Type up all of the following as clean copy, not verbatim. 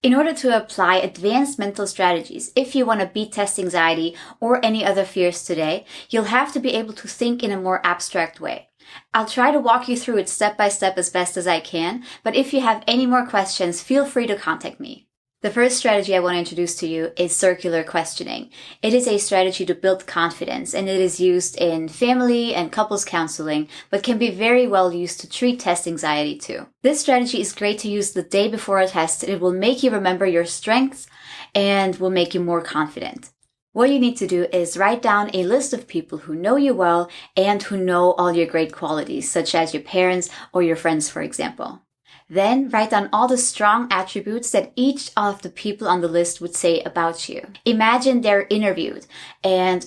In order to apply advanced mental strategies, if you want to beat test anxiety or any other fears today, you'll have to be able to think in a more abstract way. I'll try to walk you through it step by step as best as I can, but if you have any more questions, feel free to contact me. The first strategy I want to introduce to you is circular questioning. It is a strategy to build confidence, and it is used in family and couples counseling, but can be very well used to treat test anxiety too. This strategy is great to use the day before a test. It will make you remember your strengths and will make you more confident. What you need to do is write down a list of people who know you well and who know all your great qualities, such as your parents or your friends, for example. Then write down all the strong attributes that each of the people on the list would say about you. Imagine they're interviewed and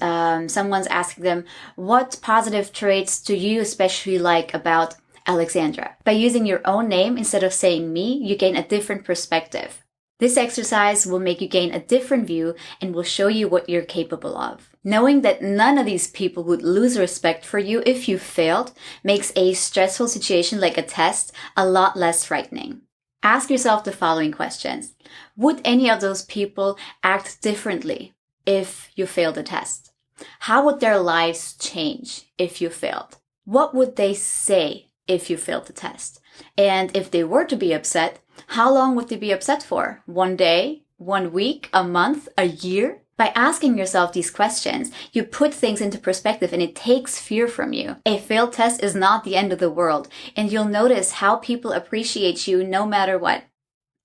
someone's asking them, what positive traits do you especially like about Alexandra? By using your own name instead of saying me, you gain a different perspective. This exercise will make you gain a different view and will show you what you're capable of. Knowing that none of these people would lose respect for you if you failed makes a stressful situation like a test a lot less frightening. Ask yourself the following questions. Would any of those people act differently if you failed a test? How would their lives change if you failed? What would they say if you failed the test? And if they were to be upset, how long would they be upset for? 1 day, 1 week, a month, a year? By asking yourself these questions, you put things into perspective and it takes fear from you. A failed test is not the end of the world, and you'll notice how people appreciate you no matter what.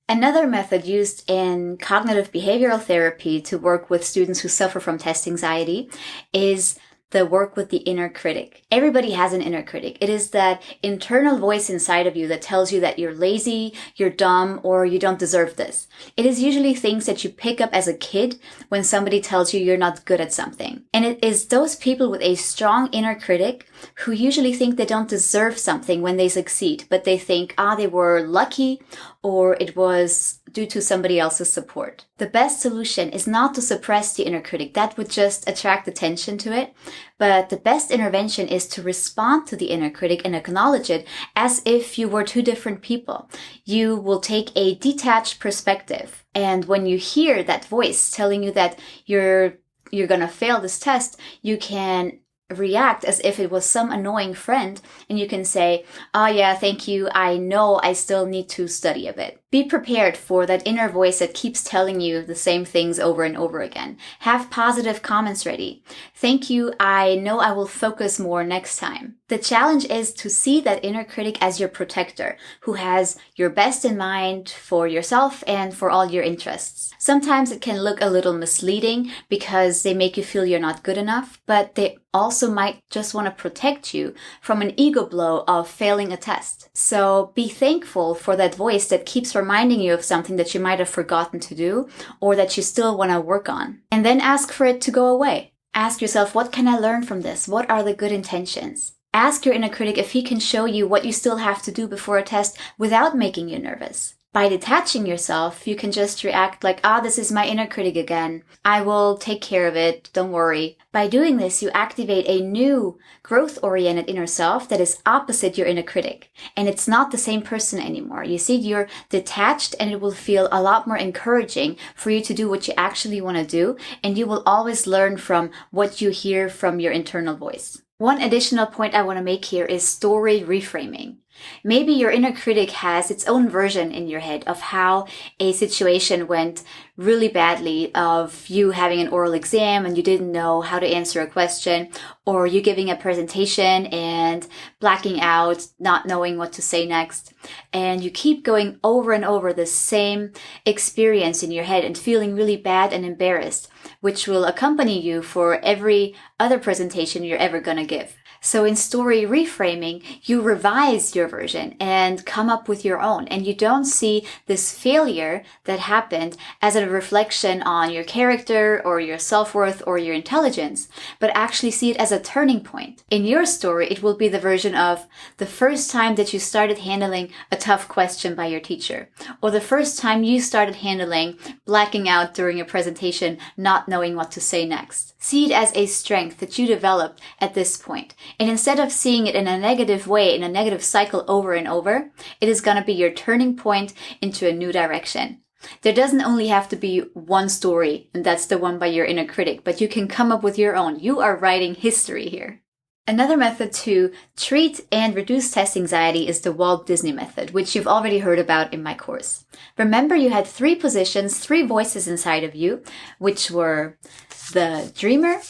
Another method used in cognitive behavioral therapy to work with students who suffer from test anxiety is the work with the inner critic. Everybody has an inner critic. It is that internal voice inside of you that tells you that you're lazy, you're dumb, or you don't deserve this. It is usually things that you pick up as a kid when somebody tells you you're not good at something. And it is those people with a strong inner critic who usually think they don't deserve something when they succeed, but they think, they were lucky or it was due to somebody else's support. The best solution is not to suppress the inner critic. That would just attract attention to it. But the best intervention is to respond to the inner critic and acknowledge it as if you were two different people. You will take a detached perspective. And when you hear that voice telling you that you're going to fail this test, you can react as if it was some annoying friend, and you can say, yeah, thank you, I know I still need to study a bit. Be prepared for that inner voice that keeps telling you the same things over and over again. Have positive comments ready. Thank you, I know I will focus more next time. The challenge is to see that inner critic as your protector, who has your best in mind for yourself and for all your interests. Sometimes it can look a little misleading because they make you feel you're not good enough, but they also might just want to protect you from an ego blow of failing a test. So be thankful for that voice that keeps reminding you of something that you might have forgotten to do or that you still want to work on. And then ask for it to go away. Ask yourself, what can I learn from this? What are the good intentions? Ask your inner critic if he can show you what you still have to do before a test without making you nervous. By detaching yourself, you can just react like, this is my inner critic again. I will take care of it. Don't worry. By doing this, you activate a new growth-oriented inner self that is opposite your inner critic. And it's not the same person anymore. You see, you're detached and it will feel a lot more encouraging for you to do what you actually want to do. And you will always learn from what you hear from your internal voice. One additional point I want to make here is story reframing. Maybe your inner critic has its own version in your head of how a situation went really badly, of you having an oral exam and you didn't know how to answer a question, or you giving a presentation and blacking out, not knowing what to say next. And you keep going over and over the same experience in your head and feeling really bad and embarrassed, which will accompany you for every other presentation you're ever going to give. So in story reframing, you revise your version and come up with your own. And you don't see this failure that happened as a reflection on your character or your self-worth or your intelligence, but actually see it as a turning point. In your story, it will be the version of the first time that you started handling a tough question by your teacher, or the first time you started handling blacking out during a presentation, not knowing what to say next. See it as a strength that you developed at this point. And instead of seeing it in a negative way, in a negative cycle over and over, it is going to be your turning point into a new direction. There doesn't only have to be one story, and that's the one by your inner critic, but you can come up with your own. You are writing history here. Another method to treat and reduce test anxiety is the Walt Disney method, which you've already heard about in my course. Remember, you had 3 positions, 3 voices inside of you, which were the dreamer,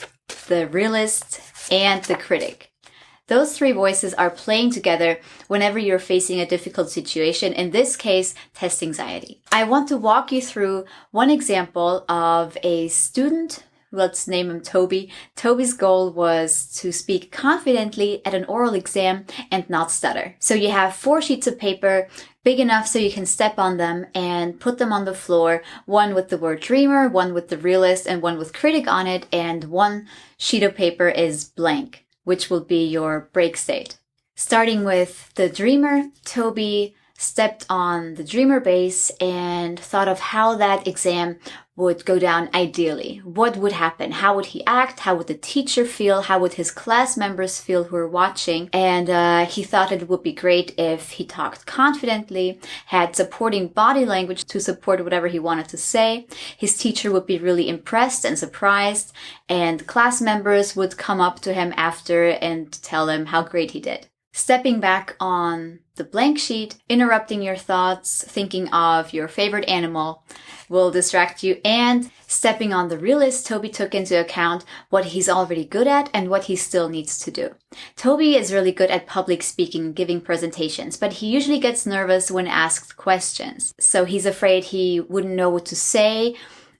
the realist, and the critic. Those 3 voices are playing together whenever you're facing a difficult situation, in this case, test anxiety. I want to walk you through one example of a student. Let's name him Toby. Toby's goal was to speak confidently at an oral exam and not stutter. So you have 4 sheets of paper, big enough so you can step on them and put them on the floor, one with the word dreamer, one with the realist, and one with critic on it, and 1 sheet of paper is blank, which will be your break state. Starting with the dreamer, Toby stepped on the dreamer base and thought of how that exam would go down ideally. What would happen? How would he act? How would the teacher feel? How would his class members feel who are watching? And he thought it would be great if he talked confidently, had supporting body language to support whatever he wanted to say. His teacher would be really impressed and surprised, and class members would come up to him after and tell him how great he did. Stepping back on the blank sheet, interrupting your thoughts, thinking of your favorite animal will distract you, and stepping on the realist, Toby took into account what he's already good at and what he still needs to do. Toby is really good at public speaking and giving presentations, but he usually gets nervous when asked questions. So he's afraid he wouldn't know what to say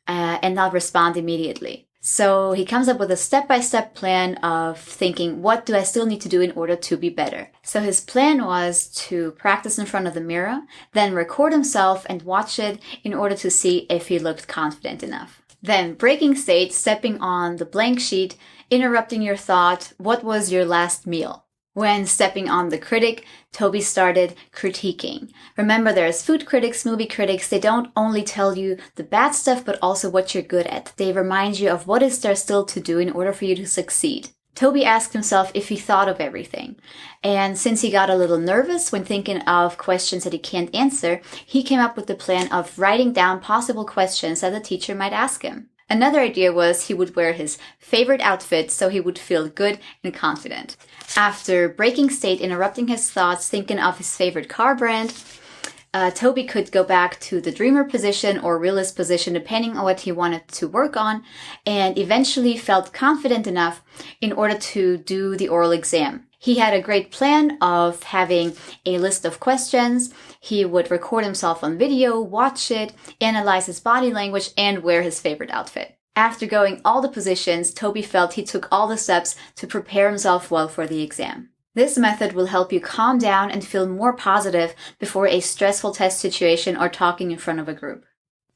and not respond immediately. So he comes up with a step-by-step plan of thinking, what do I still need to do in order to be better? So his plan was to practice in front of the mirror, then record himself and watch it in order to see if he looked confident enough. Then breaking state, stepping on the blank sheet, interrupting your thought, what was your last meal? When stepping on the critic, Toby started critiquing. Remember, there's food critics, movie critics. They don't only tell you the bad stuff, but also what you're good at. They remind you of what is there still to do in order for you to succeed. Toby asked himself if he thought of everything. And since he got a little nervous when thinking of questions that he can't answer, he came up with the plan of writing down possible questions that the teacher might ask him. Another idea was he would wear his favorite outfit so he would feel good and confident. After breaking state, interrupting his thoughts, thinking of his favorite car brand, Toby could go back to the dreamer position or realist position depending on what he wanted to work on, and eventually felt confident enough in order to do the oral exam. He had a great plan of having a list of questions. He would record himself on video, watch it, analyze his body language, and wear his favorite outfit. After going all the positions, Toby felt he took all the steps to prepare himself well for the exam. This method will help you calm down and feel more positive before a stressful test situation or talking in front of a group.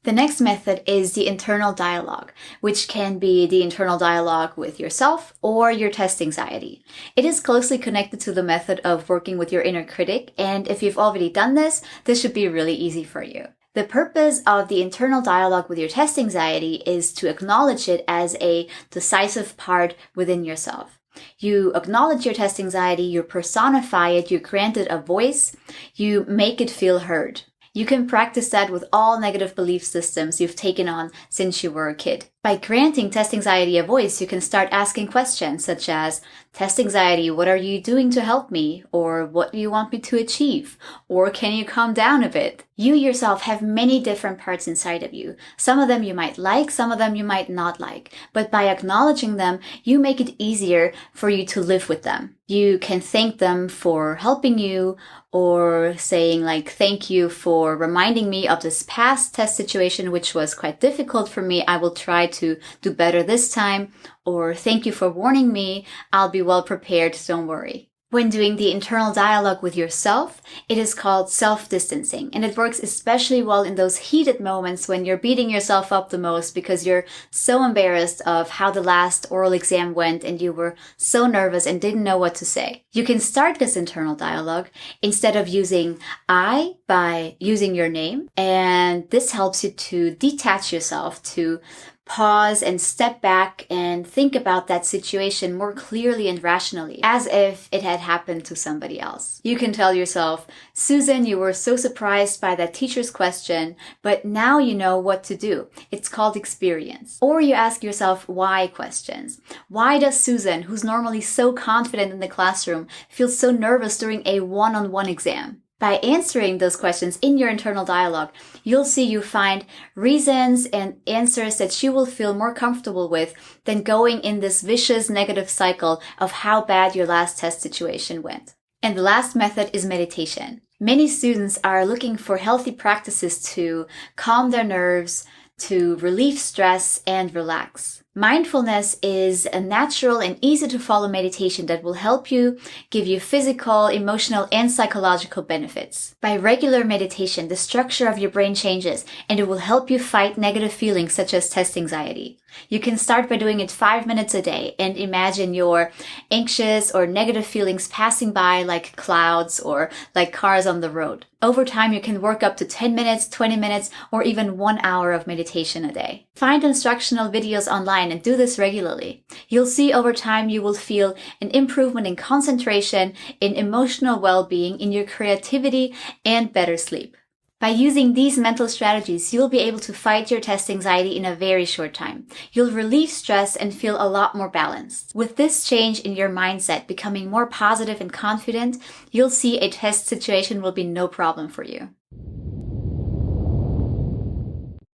The next method is the internal dialogue, which can be the internal dialogue with yourself or your test anxiety. It is closely connected to the method of working with your inner critic, and if you've already done this should be really easy for you. The purpose of the internal dialogue with your test anxiety is to acknowledge it as a decisive part within yourself. You acknowledge your test anxiety, you personify it, you grant it a voice, you make it feel heard. You can practice that with all negative belief systems you've taken on since you were a kid. By granting test anxiety a voice, you can start asking questions such as, test anxiety, what are you doing to help me? Or what do you want me to achieve? Or can you calm down a bit? You yourself have many different parts inside of you. Some of them you might like, some of them you might not like. But by acknowledging them, you make it easier for you to live with them. You can thank them for helping you, or saying like, thank you for reminding me of this past test situation, which was quite difficult for me. I will try to do better this time. Or thank you for warning me. I'll be well prepared. Don't worry. When doing the internal dialogue with yourself, it is called self-distancing, and it works especially well in those heated moments when you're beating yourself up the most because you're so embarrassed of how the last oral exam went and you were so nervous and didn't know what to say. You can start this internal dialogue instead of using I by using your name, and this helps you to detach yourself, to pause and step back and think about that situation more clearly and rationally, as if it had happened to somebody else. You can tell yourself, Susan, you were so surprised by that teacher's question, but now you know what to do. It's called experience. Or you ask yourself why questions. Why does Susan, who's normally so confident in the classroom, feel so nervous during a one-on-one exam? By answering those questions in your internal dialogue, you'll see you find reasons and answers that she will feel more comfortable with than going in this vicious negative cycle of how bad your last test situation went. And the last method is meditation. Many students are looking for healthy practices to calm their nerves, to relieve stress, and relax. Mindfulness is a natural and easy to follow meditation that will help you, give you physical, emotional, and psychological benefits. By regular meditation, the structure of your brain changes and it will help you fight negative feelings such as test anxiety. You can start by doing it 5 minutes a day and imagine your anxious or negative feelings passing by like clouds or like cars on the road. Over time, you can work up to 10 minutes, 20 minutes, or even 1 hour of meditation a day. Find instructional videos online and do this regularly. You'll see over time you will feel an improvement in concentration, in emotional well-being, in your creativity, and better sleep. By using these mental strategies, you'll be able to fight your test anxiety in a very short time. You'll relieve stress and feel a lot more balanced. With this change in your mindset, becoming more positive and confident, you'll see a test situation will be no problem for you.